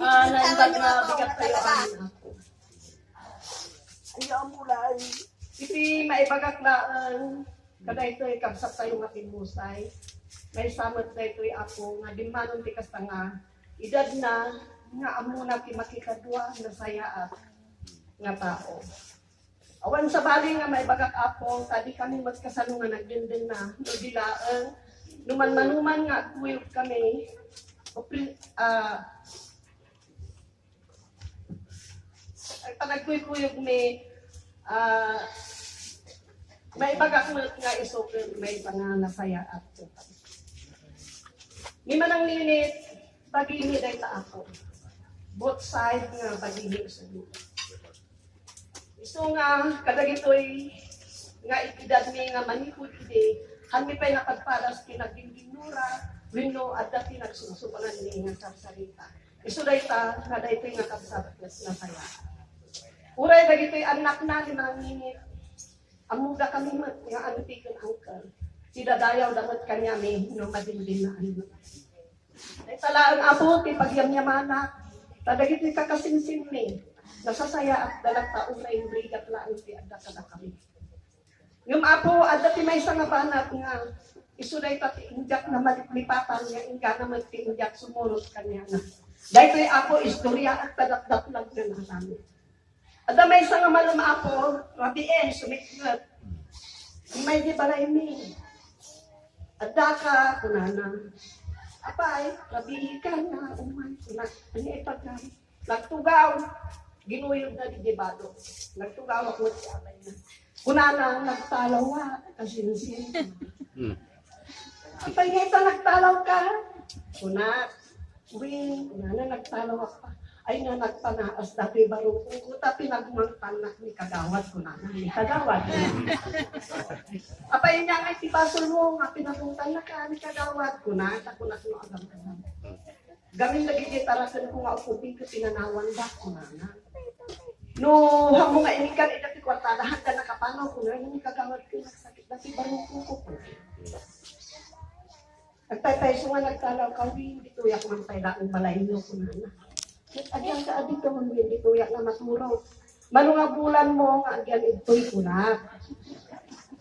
Naimbag na bigat tayo amin ako. Ayaw mo lang. Iti maibagak na kada ito kabsat tayo nga pinusay. May samot na ito'y ako nga di manon ti kasta nga edad na nga amuna ti makikadwa na saya nga tao. Awan sa bali nga maibagak ako, tadi kami magkasano nga nagdindin na no dilaan numan-manuman nga kuyog kami nagkuyog may may bagak mo nga isukil, may panganasaya at Ni manang linit, bagini day ta ako. Both side nga bagini sa lupa. Iso nga, kadagitoy nga ikidad mi nga manipod ide, kami pa'y napagparas kinagingginura, wino at dati nagsusupangan ni nga sarsalita. Iso day ta, nga day nga kapsat na saya. Uray dagitoy anak na ni mga minit, amuga kami nga antikan angkal. Si dadayaw dapat kanya may no madindin na ano. Ay talaan apo ti pagyamyamana. Tadagiti kakasinsin ni. Nasasaya at dalag taon na yung brigat lang ti adda kada kami. Yung apo adda ti may nga banat nga isuday pati injak na maliplipatan nga inga na magti-injak sumurot kanya na. Dahil to'y apo istorya at tadak-daklag na namin. Adda may nga malam apo, rabien, sumiknat. May di balay mi. Adda ka, kunana. Apay, rabi ka na, umay, kunana. Ano ipagka? Nagtugaw. Ginuyog na di debado. Nagtugaw ako si abay na. Kunana, nagtalaw ka. Kasinsin. Apay, ngayta nagtalaw ka. Kunana. Uy, kunana, nagtalaw ka. Ay nga nagpanaas dati barong ko tapi nagmangtanak ni kagawad ko na ni kagawad. Apay niya nga ipasol mo nga pinapuntan na ka ni kagawad ko na ako na no agam. Gamin lagi gitarasan ko nga upubi ko pinanawan ba ko na. No hamo nga inikan ida ti kwartada handa nakapanaw ko na ni kagawad ko nagsakit dati barong ko. Nagtay nga nagtalaw kawin dito yak man tay daong balay no ko na. Agyan ka adito mo dito yak na maturaw. Mano nga bulan mo nga agyan ito'y kunat.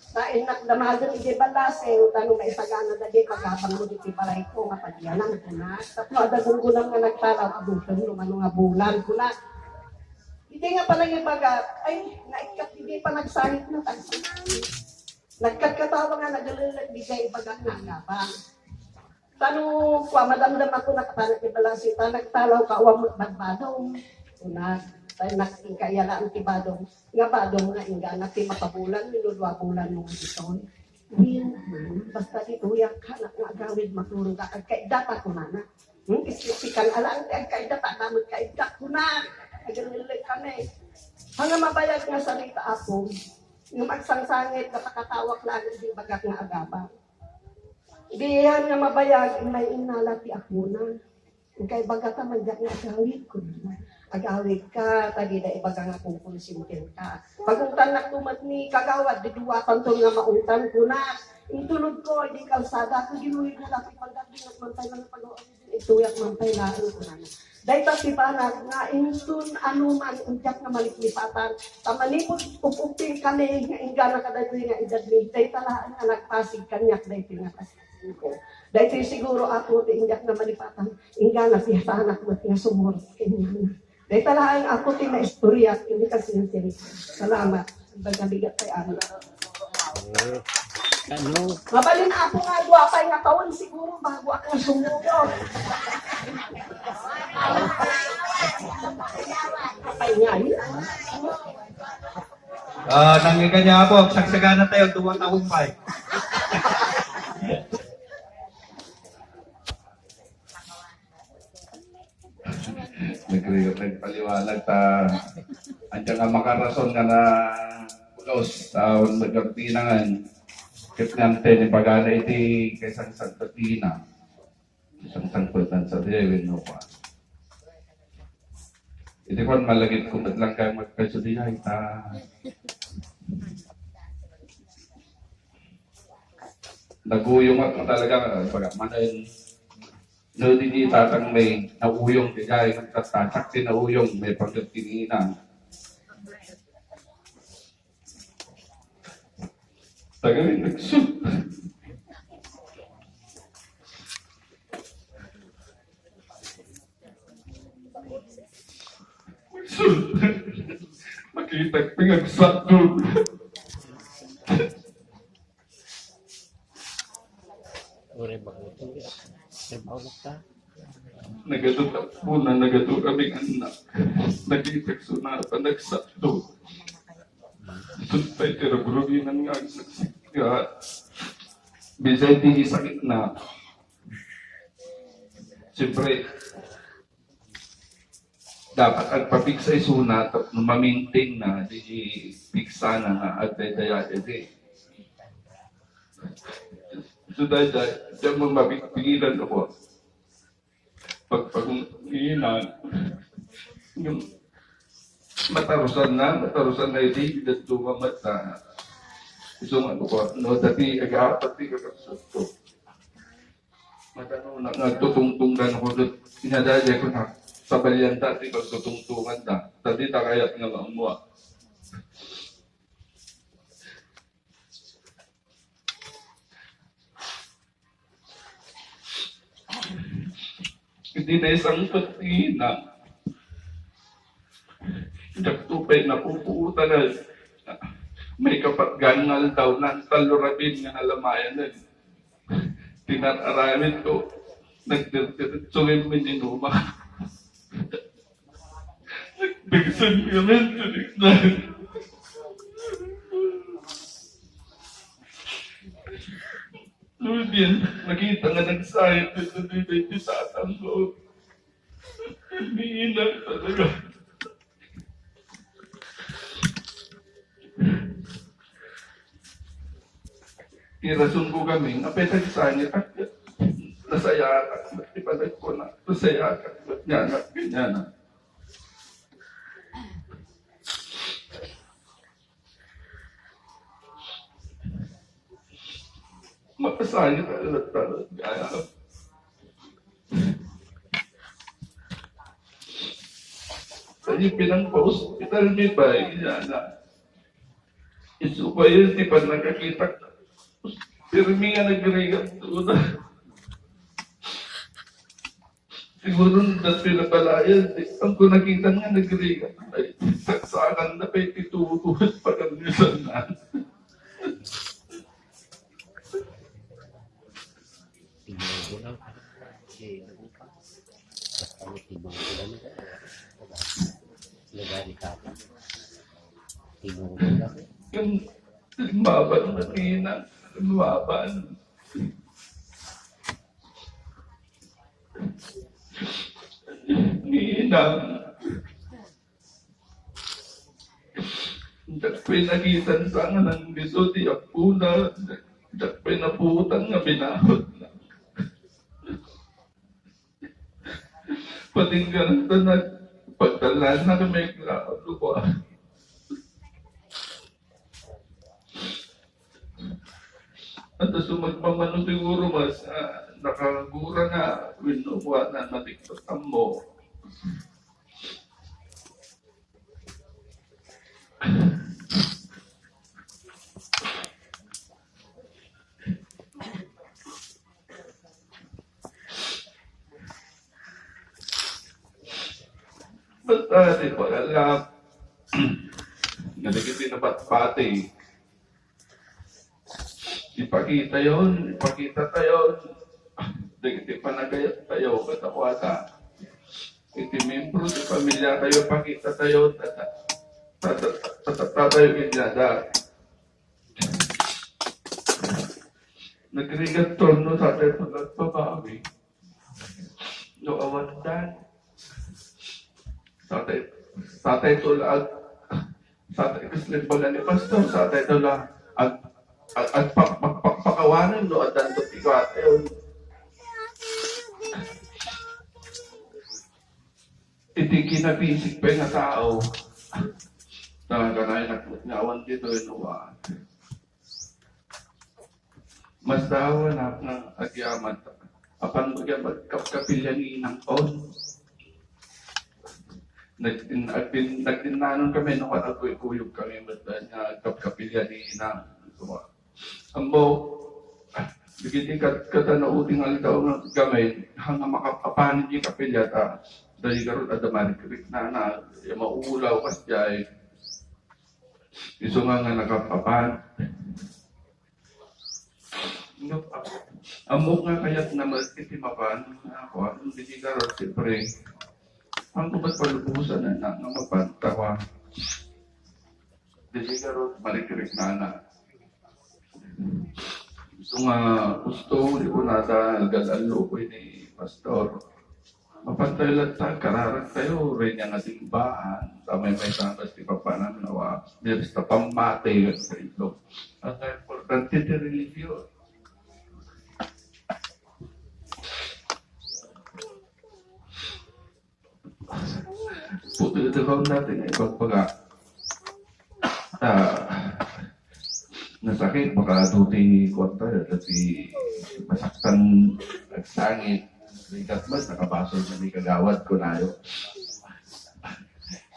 Sa inak damagan ide balase tanong nga isagana dadi pagabang mo diti balay ko nga pagyanan kunat. Tapno ada gunggulang nga nagtalaw abuton no mano nga bulan kunat. Ide nga pala yung bagat ay naikat ide pa nagsahit na tansi. Nagkatawa nga nagalalag di kay bagat na agabang. Tano kwa madamdam ako nakatanag ibalasi nagtalaw ka uwang magbadong una tayo nakikayala ang tibadong nga badong nga inga natin makabulan minudwa bulan mo ito basta dito yak ka na agawid maturong ka agkaida pa ko na ispikan alang agkaida pa naman kaida ko na agalilig ka na hanggang mabayag nga salita ako yung magsangsangit napakatawak lagi di bagak nga agabang. Diyan nga mabayag, may inalati ako na. Kay bagata manjak nga agawid ko na. Agawid ka, tadi na ibaga nga kung konsintin ka. Pagungtan na tumat ni kagawad, diduwatan to nga maungtan ko na. Intulod ko, di kalsada ko, ginuhid na laki pagdating at mantay lang pag-uwi. Ituyak mantay lang ko na. Dahil tatipanag nga, insun anuman, injak nga maliklipatan. Tamanipot, upupin kami, nga inga na kadagri nga idadli. Dahil talaan nga nagpasig kanyak, dahil pinakasig. Dahil siguro ako ti injak na malipatan ingga na siya sa anak mo nga sumurot kanya na. Dahil talaan ako ti na istorya hindi kasi yung salamat. Bagaligat kay Ana. Ano? Mabalin ako nga guwapay nga taon siguro bago ako sumurot. Kapay nga yun. Nangigan niya po, sagsagana tayo, 2 taon pa eh. Nagpaliwanag ta andyan nga makarason nga na ulos taon magkapinangan kit ngante ni pagana iti kaysang Santatina isang sangkutan sa Dewin no pa iti kon malagit kung lang kayo magkasudihay ta naguyong ako talaga pagamanan No, di tatang may nauyong, di gaya ng tatasak si nauyong, may pagkatinina. Tagaling nagsun. Makita pinagsak doon. Ore baguto ya. Trabaho ta. Nagadutak po na nagadu kaming anak. Nakita sunatan nagsak doon. Suntay tiraburuginan nga sa bisay di sakit na. Siyempre, dapat agpa-fix ay sunat at ma-maintain na di fixa na nga at daya so dahil diyan mo mapigilan ako pagpagunginan yung matarusan na hindi at tumamat na isang ano ko no dati agapat di kakasuto matano na nagtutungtungan ako doon inadaya ko na sa balyan dati pagtutungtungan na dati takayat nga maumuha. Hindi na isang patina. Nagtupay na pupuutan na may kapatgangal daw ng talurabin nga alamayan na tinataramin ko. Nagdirdiritsungin mo ninuma. Nagbigsan kami na. Lulin, nakita nga nagsayot dito sa atang ko. Hindi na talaga. Irasun ko kami, apetag sa niya, nasaya ka, ipalag ko na, nasaya ka, ganyan na. Mapasaya talaga. Kasi pinang-hospital ni ba, ganyan na. Isupa yun, di pa nakakita. Pirmi nga nag-regat doon. Siguro dati pinapalayan, ang ko nakita nga nag-regat. Ay, saksakan na pa ititutuhot pa kami sa nan. Tingnan ko lang. Eh, ano pa? Basta may tingnan ko lang. Lagari ka pa. Tingnan ko lang. Yung limaban na tina, limaban. Ninang. Dakpay nakitan sa nga ng biso, di apuna. Dakpay naputan nga binahod na. Patinggan na pagdalan na kami klaro ko. At sumagmamano siguro mas nakagura na winuwa na natiktotan mo. Basta di pa alam. Naligit na pati. Ipakita tayo. Dagiti panagayat tayo, katakwata. Iti membro, di pamilya tayo, pakita tayo, tayo kinyada. Nagrigat tono sa atin pag nagpabawi. No awandan. Sa atin tulag. Sa atin kaslim pala ni Pastor, sa atin tulag. At pakawanan no at dantot ikaw at yun. Iti kinabisig pa yung tao. Kanay nagpunyawan dito inuwaan. Mas dawa na ng agyaman. apan magkapilya ni Inang Paul. Nagdinanon kami nung kuyog kami na kapilya ni Inang. Ambo, bigiti katanauting aldaw ng gamay, hanggang makapapanin yung kapilya dahil karoon adamarik na mauulaw kas jay. Iso nga nakapapan. Amok nga kaya't na magtitimapan ako, hindi karoon siyempre. Ang kumat palubusan na mapantawa. Hindi karoon marikirik na. So nga, gusto, di ko nata nagdalo ko ni Pastor. Mapantay lang ta, kararag tayo, rin yung ating baan. May santas di pa namin nawa. There's the pamate sa ito. Ang importante di religion. Puto ito lang natin ay pagpaga. Nasakit, baka duti kwanta, kasi masaktan nagsangit. Rigat mas, nakabasol na may kagawad ko na yun.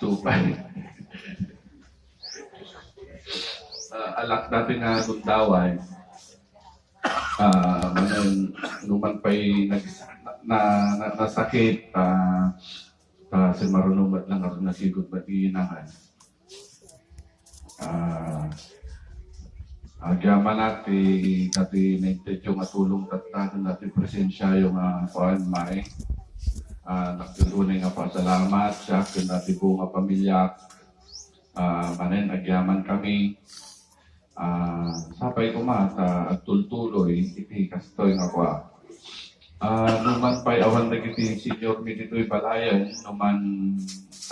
Supay. Alak natin na gundaway. Numan pa'y nasakit, si marunong lang ako nasigod mag-iinangan. Agyaman natin nainted yung atulong tatatan natin presensya yung kuhan may. Nagtulunay nga pa salamat siya kung natin buong pamilya. Manin, agyaman kami. Sapay ko at tultuloy, iti kastoy nga kwa. Numan pa'y awan na kiti senior mi dito'y balayan, numan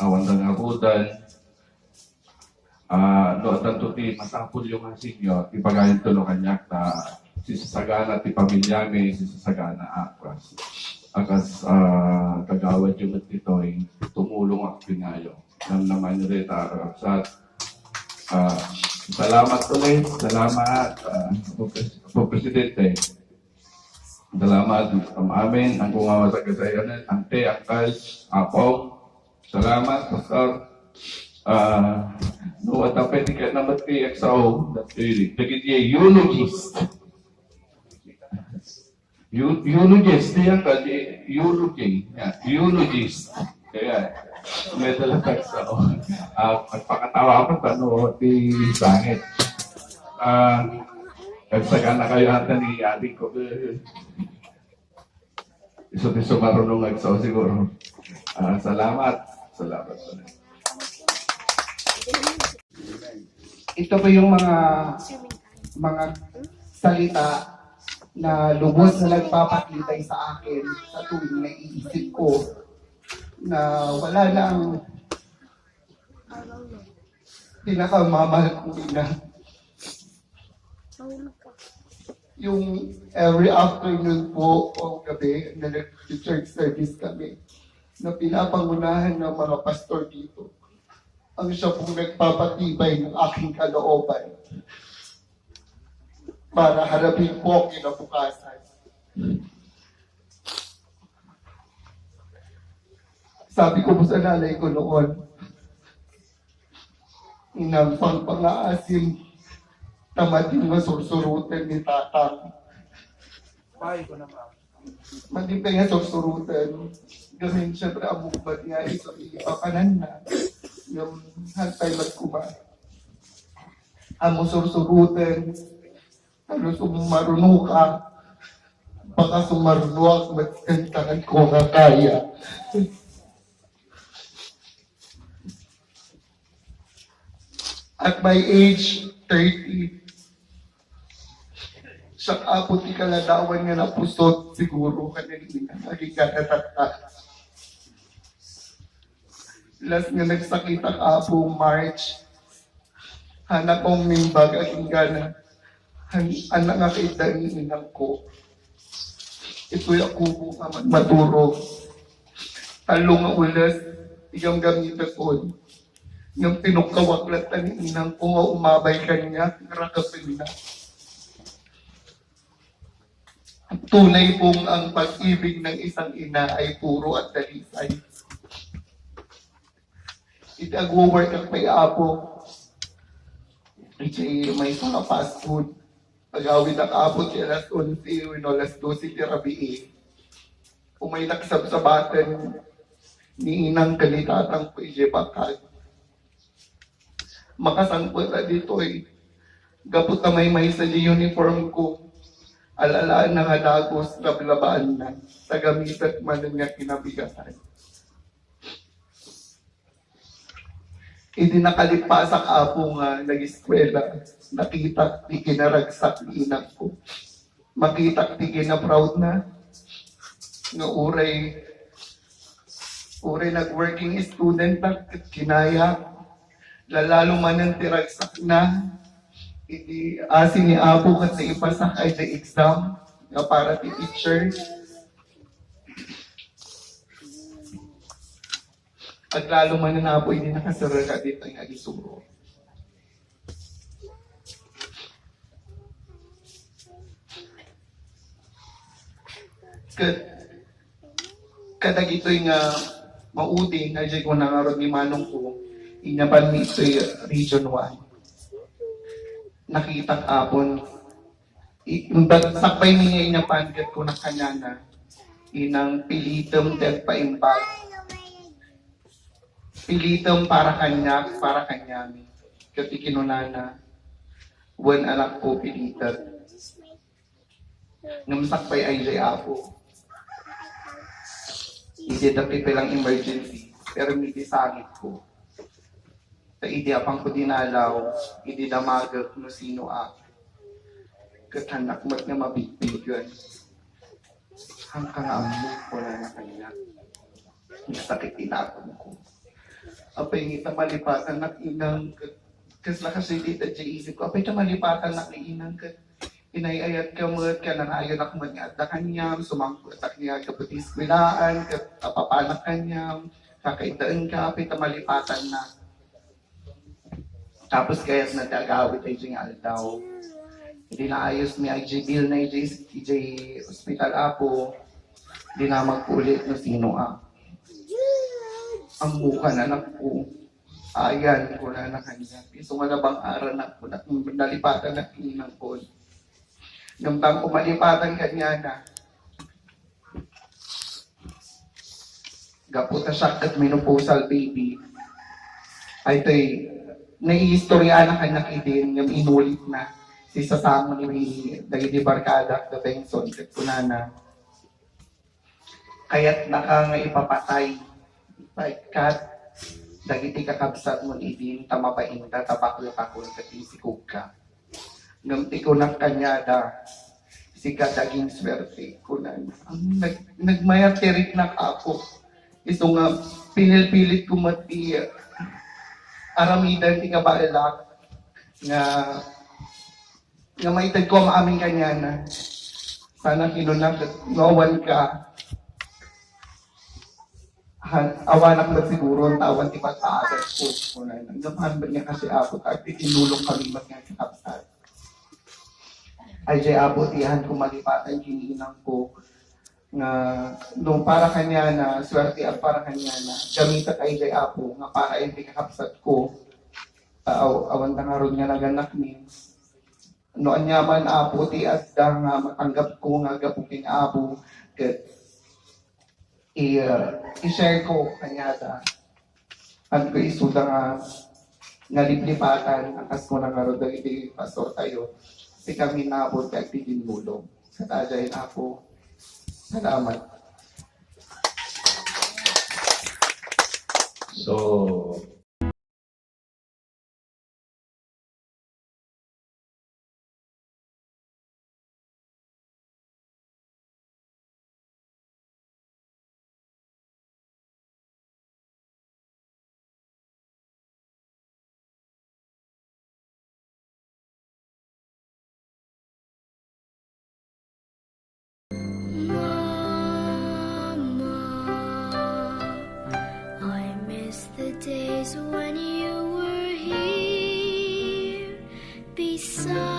awan na nga rudan. No, tanto ti matapol yung senior, ipagayin tulong kanyak ta sisasagana ti pamilya mi, sisasagana akwas. Akas kagawad yung tito'y tumulong ak pinayo. Nam naman yung reta sa salamat ulit, salamat po Presidente. Salamat amin, ang kungawa sa kasayanan, ante, akal, apong. Salamat, Pastor. No, at ang pwede ka naman kay XO, dagit niya, eulogist. Eulogist, diyan ka, eulogist. Kaya, may dalang XO. Magpakatawa ako, tanong, di sangit. Nagsaga na kayo ata ni adik ko. Iso marunong XO siguro. Salamat. Salamat. Ito po yung mga salita na lubos na nagpapakitay sa akin sa tuwing naiisip ko na wala na ang pinakamamahal kong ina. Yung every afternoon po o gabi na nag-church service kami na pinapangunahan ng mga pastor dito. Ang siya pong nagpapatibay ng aking kalooban para harapin po ang kinabukasan. Sabi ko po sa nanay ko noon, inampang pang-aasim, tamating masursurutan ni tatang. Bahay ko naman. Mandipay nga sursurutan. Gamin siyempre ang mukbad niya, ipakanan na. Yung hantay magkuma. Amo sursurutan. Ano sumarunong ka. Baka sumarunong magkantangan ko nga kaya. At my age, 30, sa apot ni kaladawan nga na pusot, siguro kanilin ang nagiganatatag. Last nga nagsakit ang apo March, hanap kong mimbag aking gana, anak nga kaidaninang ko. Ito'y ako po ka magmaturog. Talong nga ulas, iyang gamitan ko. Yung pinukawaklat na inang ko nga umabay kanya, rakapin na. Tunay pong ang pag-ibig ng isang ina ay puro at dalisay. Iti agwo-work ang may apo. Iti may mga fast food. Pag-awid ang apo ti alas 11, wino alas 12 ti rabii. Umay nagsabsabatan ni inang kalitatang ko iti bakal. Makasangpot na dito eh. Gapot na may sa di uniform ko. Alalaan na halagos, lablabaan na. Sa gamitat man nga kinabigasan. Hindi nakalipasak apo nga nag-eskwela. Nakita ti kinaragsak ni inang ko. Makita ti kina-proud na. Nga uray nag-working student na kinaya. Lalalo man ang tiragsak na. Hindi asin ni apo kasi ipasak ay the exam nga para ti teacher. At lalo man na po, hindi nakasaraga dito yung agisuro. Kadag ito yung mauding, na dyan ko nangarod ni Manong ko, inyapan mi ito yung Region 1. Nakita kapon. Sakpay niya inyapan, kat ko na kanya na, inang pilitom del paimbag. Pilitom para kanya, Kati kinunana, one anak ko pilitan. Ngamsakpay ay jay apo. Hindi dati palang emergency, pero hindi sangit ko. Sa hindi apang ko dinalaw, hindi damagag no sino ako. Katanak mat nga mabigbigan. Hanggang amu ko na kanya. Nasakit inakon ko. Apay ngita malipatan na inang kasla kasi dito dyan isip ko. Apay ta malipatan na inang inayayat ka mo ka na ayon ako mag-at na kanyang sumangkot at niya kaputis kwilaan kapapanak kanyang kakaitaan ka apay ta malipatan na. Tapos kaya't natagawit ay dyan aldaw. Hindi na ayos ni IJ Bill na IJ Hospital Apo. Hindi na magpulit no sino ang mukha na ko. Ayan ko na kanya. Piso nga na bang aral na ko na nalipatan na kinang ko. Ngamtang kumalipatan kanya na. Gaputa siya at menopausal baby. Ay to'y naiistorya na kanya kidin yung inulit na si sasamo ni Dagiti Barkada the Benson kat kunana. Kaya't ipapatay pagkat dagiti kakabsat mo idin tamapainda tabaklo kakon katinsikog ka. Ngamti ko ng kanyada si kadaging swerte ko na nagmayatirik na ako. Iso nga pinil-pilit ko mati aramidan ti kabailak nga maitag ko maaming kanya na sana kinunang nawan ka awanak ba siguro tawan ti pagkaagat ko na nagdaman ba niya kasi apo at tinulong kami mat nga kakapsat ay jay apo tihan kumalipatan kininang ko nga nung para kanya na swerte at para kanya na gamitat ay jay apo nga para yung kakapsat ko awan na nga ron nga naganak ni noon niya man apo ti asda nga matanggap ko nga gapuking apo kat i-share ko kanya at ko isuda nga liplipatan ang kas ko na nga ron dagiti pastor tayo si kami nabot kag titinulong sa tajay na po. Salamat. So, I miss the days when you were here beside